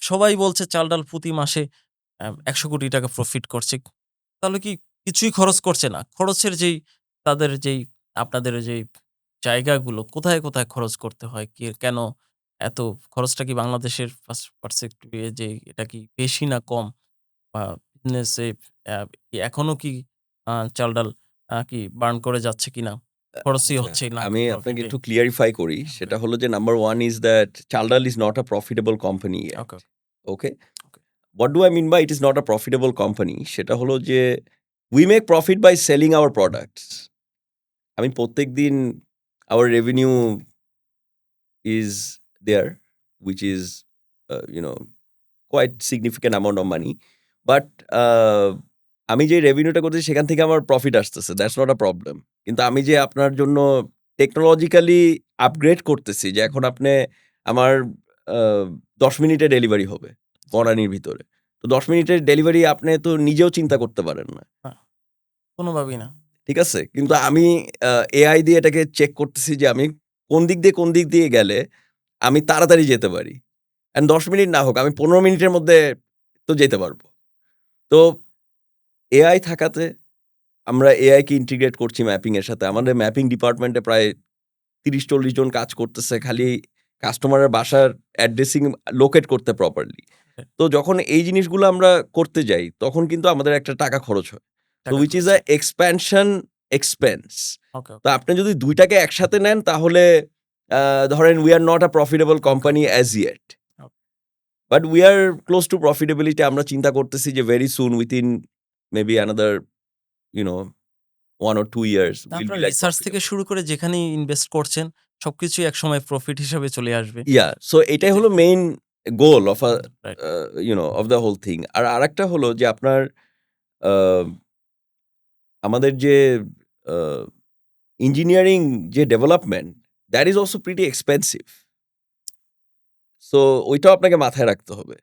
সবাই বলছে চাল ডাল প্রতি মাসে ১০০ কোটি টাকা প্রফিট করছে। তাহলে কি কিছুই খরচ করছে না? খরচের যেই তাদের যেই আপনাদের যেই জায়গাগুলো কোথায়, কোথায় খরচ করতে হয়? কেন এত খরচটা কি বাংলাদেশের পার্সপেক্টিভ এ যে এটা কি বেশি না কম? বা বিজনেসে এখনো কি চাল-ডাল কি বার্ন করে যাচ্ছে কিনা? খরচই আচ্ছা, হচ্ছে না আমি আপনাকে প্রফিটে। একটু ক্লিয়ারিফাই করি। ওকে, সেটা হলো যে number 1 is that চাল-ডাল is not a profitable company yet. Okay, Okay? Okay. What do I mean by it is not a profitable company? সেটা হলো যে we make profit by selling our products. I mean প্রত্যেকদিন our revenue is there, which is, quite significant amount of money. But আমি যে রেভিনিউটা করতেছি সেখান থেকে আমার প্রফিট আসতেছে। That's not a problem. কিন্তু আমি যে আপনার জন্য টেকনোলজিক্যালি আপগ্রেড করতেছি যে এখন আপনি আমার আ ১০ মিনিটে ডেলিভারি হবে জি, বনানীর ভিতরে। তো ১০ মিনিটের ডেলিভারি আপনি তো নিজেও চিন্তা করতে পারেন না। না, কোনোভাবেই না। ঠিক আছে? কিন্তু আমি এআই দিয়ে এটাকে চেক করতেছি যে আমি কোন দিক দিয়ে গেলে আমি তাড়াতাড়ি যেতে পারি। অ্যান্ড ১০ মিনিট না হোক, আমি ১৫ মিনিটের মধ্যে তো যেতে পারবো। তো এআই থাকাতে আমরা এআই কে ইন্টিগ্রেট করছি ম্যাপিং এর সাথে। আমাদের ম্যাপিং ডিপার্টমেন্টে প্রায় ৩০-৪০ জন কাজ করতেছে খালি কাস্টমারের বাসার অ্যাড্রেসিং লোকেট করতে প্রপারলি। তো যখন এই জিনিসগুলো আমরা করতে যাই, তখন কিন্তু আমাদের একটা টাকা খরচ হয়। তো টাকা হুইচ ইস খরচ আ হয়। Expansion expense. ওকে, তো ওকে। আপনি যদি ২ টাকে একসাথে নেন তাহলে ধরেন we are not a profitable okay, company as yet. Okay. But we are close to profitability. আমরা চিন্তা করতেছি যে very soon within maybe another, you know, 1 or 2 years তা we'll আপনার be like রিসার্চ থেকে profitable. শুরু করে যেখানেই ইনভেস্ট করছেন সবকিছুই একসময় প্রফিট হিসাবে চলে আসবে। Yeah, so এটাই এতে হলো main goal of right. of the whole thing. আর আরেকটা হলো যে আপনার আ আমাদের যে আ ইঞ্জিনিয়ারিং যে development that is also pretty expensive. So ওইটাও আপনাকে মাথায় রাখতে হবে।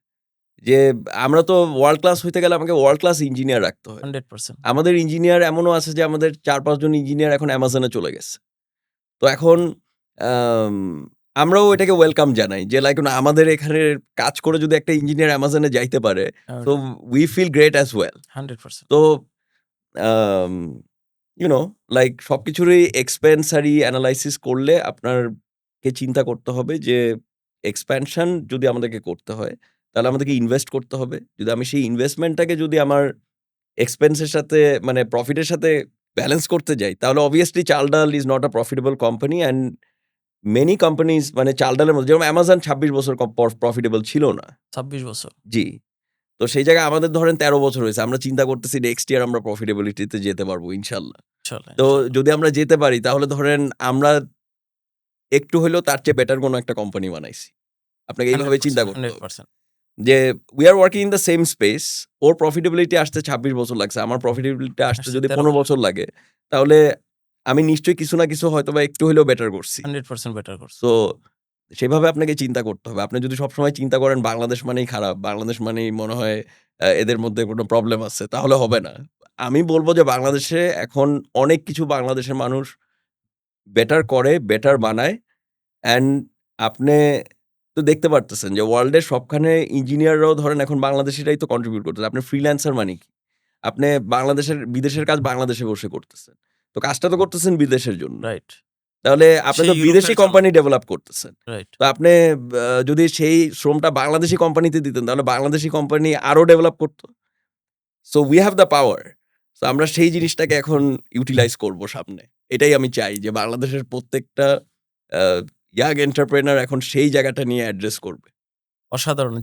যে আমরা তো ওয়ার্ল্ড ক্লাস হইতে গেলে আমাকে ওয়ার্ল্ড ক্লাস ইঞ্জিনিয়ার রাখতে হয়। 100% আমাদের ইঞ্জিনিয়ার এমনও আছে যে আমাদের ৪-৫ জন ইঞ্জিনিয়ার এখন অ্যামাজনে চলে গেছে। তো এখন আম আমরাও এটাকে ওয়েলকাম জানাই যে লাইক আমাদের এখানের কাজ করে যদি একটা ইঞ্জিনিয়ার অ্যামাজনে যাইতে পারে, so we feel great as well. 100% তো আম ইউ নো লাইক সবকিছুরই এক্সপেন্সারি এনালাইসিস করলে আপনারকে চিন্তা করতে হবে যে এক্সপ্যানশন যদি আমাদেরকে করতে হয়, তাহলে আমাদেরকে ইনভেস্ট করতে হবে। যদি আমি সেই ইনভেস্টমেন্টটাকে যদি আমার এক্সপেন্সের সাথে মানে প্রফিটের সাথে ব্যালেন্স করতে যাই, তাহলে obviously Chaldal is not a profitable company and many companies মানে চাল-ডালের মধ্যে যেমন অ্যামাজন ২৬ বছর প্রফিটেবল ছিল না। ২৬ বছর। জি। তো সেই জায়গায় আমাদের ধরেন ১৩ বছর হয়েছে। আমরা চিন্তা করতেছি নেক্সট ইয়ার আমরা প্রফিটেবিলিটি তে যেতে পারবো ইনশাল্লাহ। ইনশাআল্লাহ, তো ইনশাআল্লাহ। যদি আমরা যেতে পারি তাহলে ধরেন আমরা একটু হইলেও তার চেয়ে বেটার কোনো একটা কোম্পানি বানাইছি। আপনাকে এইভাবে চিন্তা 100%, করতে হবে। 100%। যে we are working in the same space. Or profitability আসতে ২৬ বছর লাগছে। আমার প্রফিটেবিলিটি আসতে আসছে যদি ১৩ ১৫ বছর। বছর লাগে, তাহলে আমি নিশ্চয়ই কিছু না কিছু হয়তোবা একটু হইলেও বেটার করছি। 100% বেটার করছে। সো সেভাবে আপনাকে চিন্তা করতে হবে। আপনি যদি সবসময় চিন্তা করেন বাংলাদেশ মানেই খারাপ, বাংলাদেশ মানেই মনে হয় এদের মধ্যে কোনো প্রবলেম আছে, তাহলে হবে না। আমি বলব যে বাংলাদেশে এখন অনেক কিছু বাংলাদেশের মানুষ বেটার করে, বেটার বানায়। অ্যান্ড আপনি তো দেখতে পারতেছেন যে ওয়ার্ল্ডের সবখানে ইঞ্জিনিয়াররাও ধরেন এখন বাংলাদেশিরাই তো কন্ট্রিবিউট করতেছে। আপনি ফ্রিল্যান্সার মানে কি? আপনি বিদেশের কাজ বাংলাদেশে বসে করতেছেন। তো কাজটা তো করতেছেন বিদেশের জন্য। রাইট। তাহলে আপনি সেই তো বিদেশি ইউরোপের জন্য। কোম্পানি ডেভেলপ করতেছেন। রাইট। তো আপনি যদি সেই শ্রমটা বাংলাদেশি কোম্পানিতে দিতেন তাহলে বাংলাদেশি কোম্পানি আরো ডেভেলপ করত। So we have the power. So আমরা সেই জিনিসটাকে এখন ইউটিলাইজ করব সামনে। এটাই আমি চাই যে বাংলাদেশের প্রত্যেকটা আ ইয়াং এন্টারপ্রেনার এখন সেই জায়গাটা নিয়ে অ্যাড্রেস করবে। অসাধারণ।